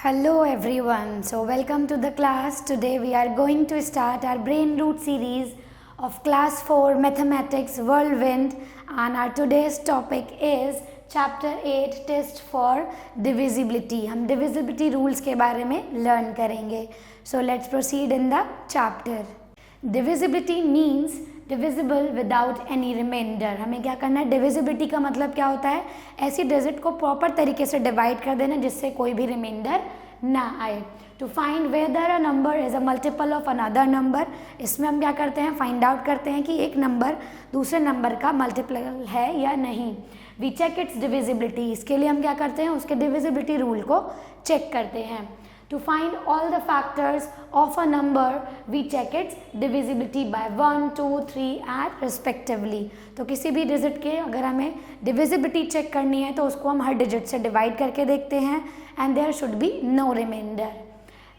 Hello everyone. So welcome to the class. Today we are going to start our brain root series of class 4 mathematics whirlwind, and our today's topic is chapter 8 test for divisibility. हम divisibility rules के बारे में learn करेंगे. So let's proceed in the chapter. Divisibility means divisible without any reminder. हमें क्या करना है, divisibility का मतलब क्या होता है, ऐसी डिजिट को प्रॉपर तरीके से डिवाइड कर देना जिससे कोई भी रिमाइंडर ना आए. To find whether a number is a multiple of another number. इसमें हम क्या करते हैं, फाइंड आउट करते हैं कि एक नंबर दूसरे नंबर का मल्टीपल है या नहीं. We check its divisibility. इसके लिए हम क्या करते हैं, उसके डिविजिबिलिटी रूल को चेक करते हैं. To find all the factors of a number, we check its divisibility by 1, 2, 3 and respectively. तो किसी भी डिजिट के अगर हमें डिविजिबिलिटी चेक करनी है तो उसको हम हर डिजिट से डिवाइड करके देखते हैं and there should be no remainder.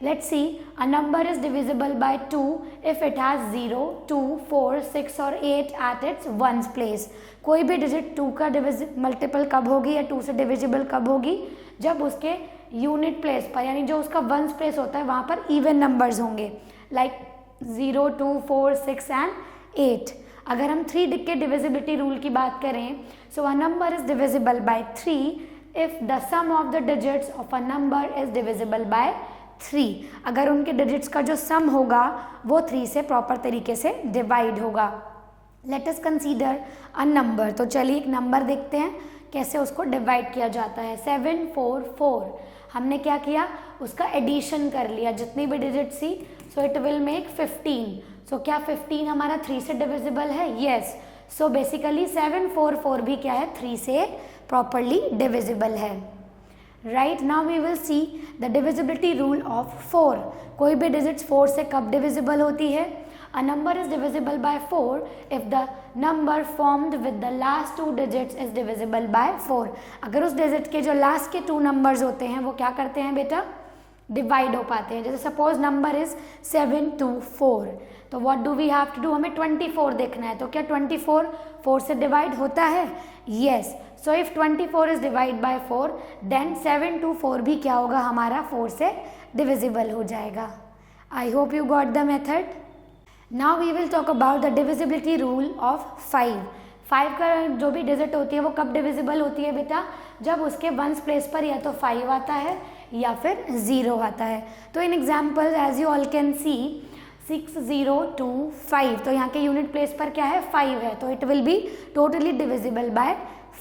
Let's see, a number is divisible by 2 if it has 0, 2, 4, 6 और 8 at its ones place. कोई भी डिजिट 2 का मल्टीपल कब होगी या 2 से डिविजिबल कब होगी, जब उसके यूनिट प्लेस पर यानी जो उसका वंस प्लेस होता है वहाँ पर इवन नंबर्स होंगे, लाइक 0, 2, 4, 6 एंड 8. अगर हम 3 के डिविजिबिलिटी रूल की बात करें, so a number is divisible by 3 if the sum of the digits of a number is divisible by 3. अगर उनके डिजिट्स का जो सम होगा वो 3 से प्रॉपर तरीके से डिवाइड होगा. Let us consider a number. तो चलिए एक नंबर देखते हैं कैसे उसको डिवाइड किया जाता है. 7, 4, 4. हमने क्या किया, उसका एडिशन कर लिया जितनी भी डिजिट थी. So it will make 15. सो क्या 15 हमारा 3 से डिविजिबल है? यस. सो बेसिकली 7, 4, 4 भी क्या है, 3 से प्रॉपरली डिविजिबल है. Right now we will see the divisibility rule of 4. कोई भी डिजिट्स 4 से कब डिविजिबल होती है? A number is divisible by 4 if the number formed with the last 2 digits is divisible by 4. अगर उस डिजिट के जो लास्ट के 2 नंबर्स होते हैं वो क्या करते हैं बेटा, डिवाइड हो पाते हैं. जैसे सपोज नंबर इज 7, 2, 4. तो what do we have to do, हमें 24 देखना है. तो क्या 24 4 से डिवाइड होता है? Yes. So if 24 is divide by 4 then 7, 2, 4 भी क्या होगा, हमारा 4 से डिविजिबल हो जाएगा. I hope you got the method. Now we will talk about the divisibility rule of 5. 5 का जो भी डिजिट होती है वो कब डिविजिबल होती है बेटा, जब उसके वंस प्लेस पर या तो 5 आता है या फिर 0 आता है. तो in example as you all can see 6, 0, 2, 5. तो यहाँ के यूनिट प्लेस पर क्या है, 5 है. तो it will be totally divisible bye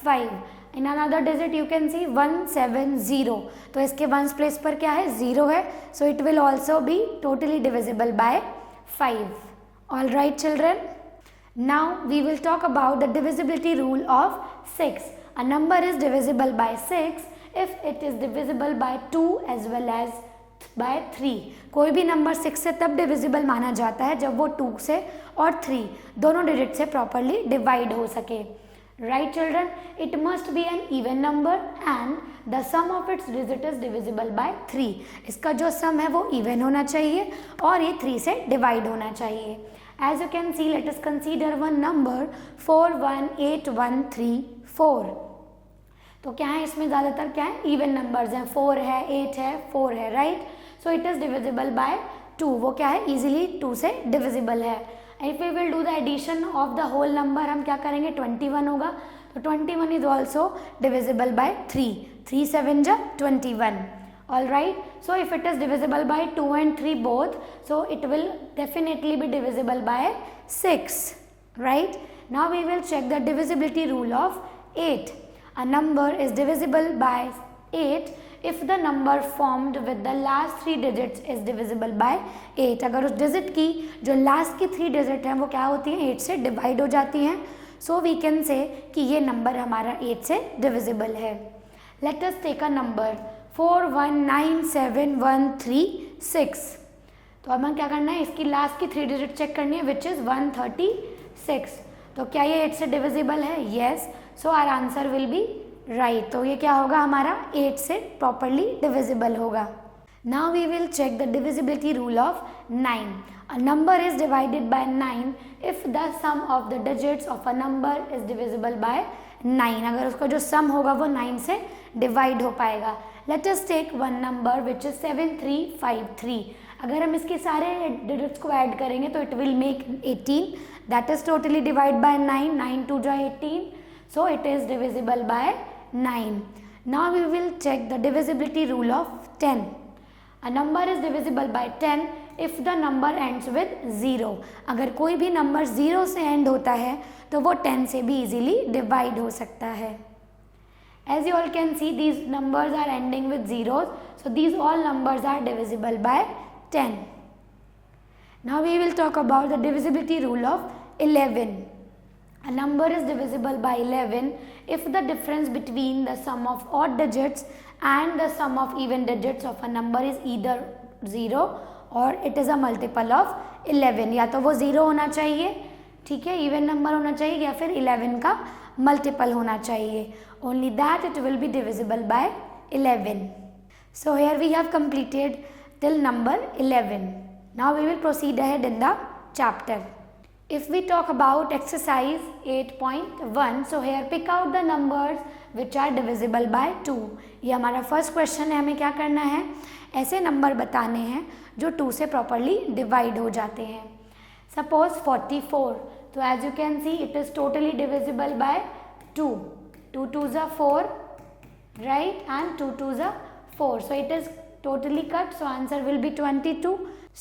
5. In another digit you can सी 1, 7, 0. तो इसके वंस प्लेस पर क्या है, 0 है. So it will also be totally divisible bye 5. All right children, now we will talk about the divisibility rule of 6. A number is divisible by 6 if it is divisible by 2 as well as by 3. कोई भी number 6 से तब divisible माना जाता है जब वो 2 से और 3 दोनों डिजिट से प्रॉपरली डिवाइड हो सके. Right children, it must be an even number and the sum of its digit is divisible by 3. इसका जो सम है वो इवन होना चाहिए और ये 3 से डिवाइड होना चाहिए. As you can see, let us consider one number 4, 1, 8, 1, 3, 4. तो क्या है, इसमें ज़्यादातर क्या है, इवन नंबर्स हैं. 4 है, 8 है, 4 है. Right. So it is divisible by 2. वो क्या है, इजीली 2 से डिविजिबल है. If we will do the addition of the whole number, हम क्या करेंगे, 21 होगा. तो 21 इज ऑल्सो डिविजिबल बाय 3. 3 7 जा 21. All right. So if it is divisible by 2 and 3 both, so it will definitely be divisible by 6. Right. Now we will check the divisibility rule of 8. A number is divisible by 8 if the number formed with the last 3 digits is divisible by 8. अगर उस digit की जो last की 3 digit हैं वो क्या होती हैं, 8 से डिवाइड हो जाती हैं. सो वी कैन से कि ये नंबर हमारा 8 से डिविजिबल है. Let us take a number 4, 1, 9, 7, 1, 3, 6. तो अब हमें क्या करना है, इसकी लास्ट की 3 डिजिट चेक करनी है विच इज़ 136. तो क्या ये 8 से डिविजिबल है? Yes. So our answer will be right. तो ये क्या होगा, हमारा 8 से प्रॉपरली डिविजिबल होगा. Now we will check the divisibility rule of 9. A number is divided by 9 if the sum of the digits of a number is divisible by 9, अगर उसका जो सम होगा वो 9 से डिवाइड हो पाएगा। Let us take one number which is 7353। अगर हम इसके सारे डिजिट्स को ऐड करेंगे तो it will make 18, that is totally divide by 9, 9 2 जा 18, so it is divisible by 9. Now we will check the divisibility rule of 10. A number is divisible by 10 if the number ends with 0. अगर कोई भी number 0 से and होता है तो वो 10 से भी easily डिवाइड हो सकता है। As you all can see, these numbers are ending with zeros, so these all numbers are divisible by 10. Now we will talk about the divisibility rule of 11. A number is divisible by 11 if the difference between the sum of odd digits and the sum of even digits of a number is either 0 or it is a multiple of 11. या तो वो 0 होना चाहिए, ठीक है, even number होना चाहिए, या फिर 11 का मल्टीपल होना चाहिए. Only that it will be divisible by 11. So here we have completed till number 11. Now we will proceed ahead in the chapter. If we talk about exercise 8.1, so here pick out the numbers which are divisible by 2. ये हमारा first question है, हमें क्या करना है, ऐसे number बताने हैं जो 2 से प्रॉपरली डिवाइड हो जाते हैं. सपोज 44, तो as you can see it is totally divisible by 2. 2 2s are 4, right, and 2 2s are 4, so it is totally cut, so answer will be 22.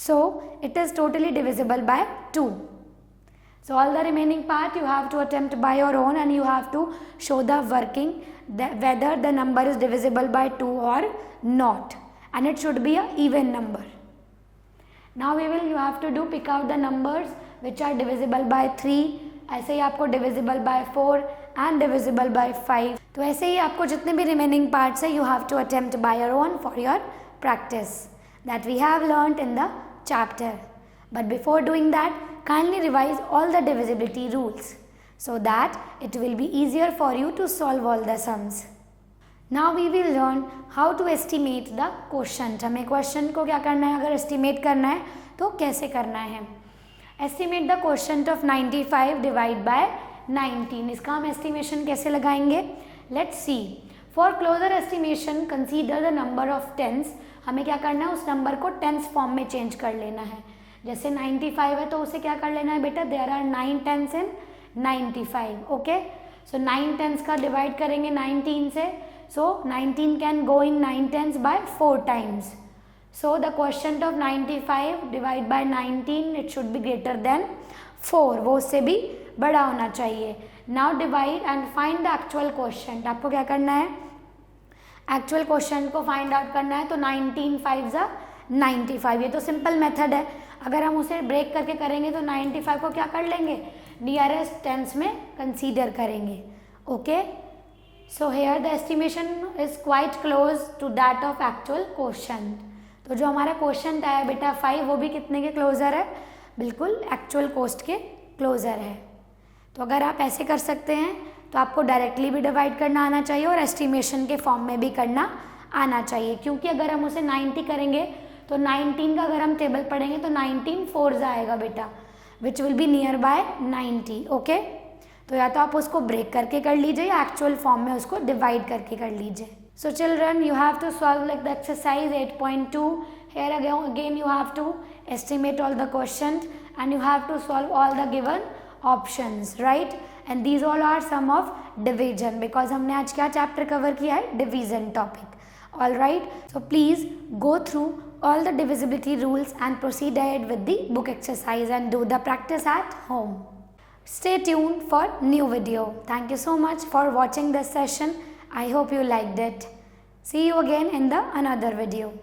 So it is totally divisible by 2. So all the remaining part you have to attempt by your own, and you have to show the working whether the number is divisible by 2 or not, and it should be a even number. Now you have to do pick out the numbers which are divisible by 3. ऐसे ही आपको divisible by 4 and divisible by 5. तो ऐसे ही आपको जितने भी remaining parts है you have to attempt by your own for your practice that we have learnt in the chapter. But before doing that, kindly revise all the divisibility rules so that it will be easier for you to solve all the sums. Now we will learn how to estimate the quotient. हमें question को क्या करना है, अगर estimate करना है तो कैसे करना है. Estimate the quotient of 95 divide by 19. इसका हम एस्टिमेशन कैसे लगाएंगे, let's see. For closer estimation consider the number of tens. हमें क्या करना है, उस नंबर को टेंस फॉर्म में चेंज कर लेना है. जैसे 95 है तो उसे क्या कर लेना है बेटा, there are 9 tens in 95. Okay, so 9 tens का डिवाइड करेंगे 19 से, so 19 can go in 9 tens by 4 times. So the quotient of 95 divided by 19, it should be greater than 4. वो उससे भी बड़ा होना चाहिए. Now divide and find the actual quotient. आपको क्या करना है, एक्चुअल क्वोशंट को फाइंड आउट करना है. तो 19 5 95. ये तो सिंपल मेथड है. अगर हम उसे ब्रेक करके करेंगे तो 95 को क्या कर लेंगे, नियरेस्ट टेंस में कंसीडर करेंगे. Okay, so here the estimation is quite close to that of actual quotient. तो जो हमारा क्वोशंट आया बेटा 5, वो भी कितने के क्लोजर है, बिल्कुल एक्चुअल कोस्ट के क्लोजर है. तो अगर आप ऐसे कर सकते हैं तो आपको डायरेक्टली भी डिवाइड करना आना चाहिए और एस्टिमेशन के फॉर्म में भी करना आना चाहिए. क्योंकि अगर हम उसे 90 करेंगे तो 19 का अगर हम टेबल पढ़ेंगे तो 19 4 आएगा बेटा, which will be near by 90. Okay, तो या तो आप उसको ब्रेक करके कर लीजिए या एक्चुअल फॉर्म में उसको डिवाइड करके कर लीजिए. So children, you have to solve like the exercise 8.2. Here again you have to estimate all the quotient and you have to solve all the given options, right? And these all are sum of division because हमने आज क्या chapter cover किया है, division topic. All right, so please go through all the divisibility rules and proceed ahead with the book exercise and do the practice at home. Stay tuned for new video. Thank you so much for watching this session. I hope you liked it. See you again in the another video.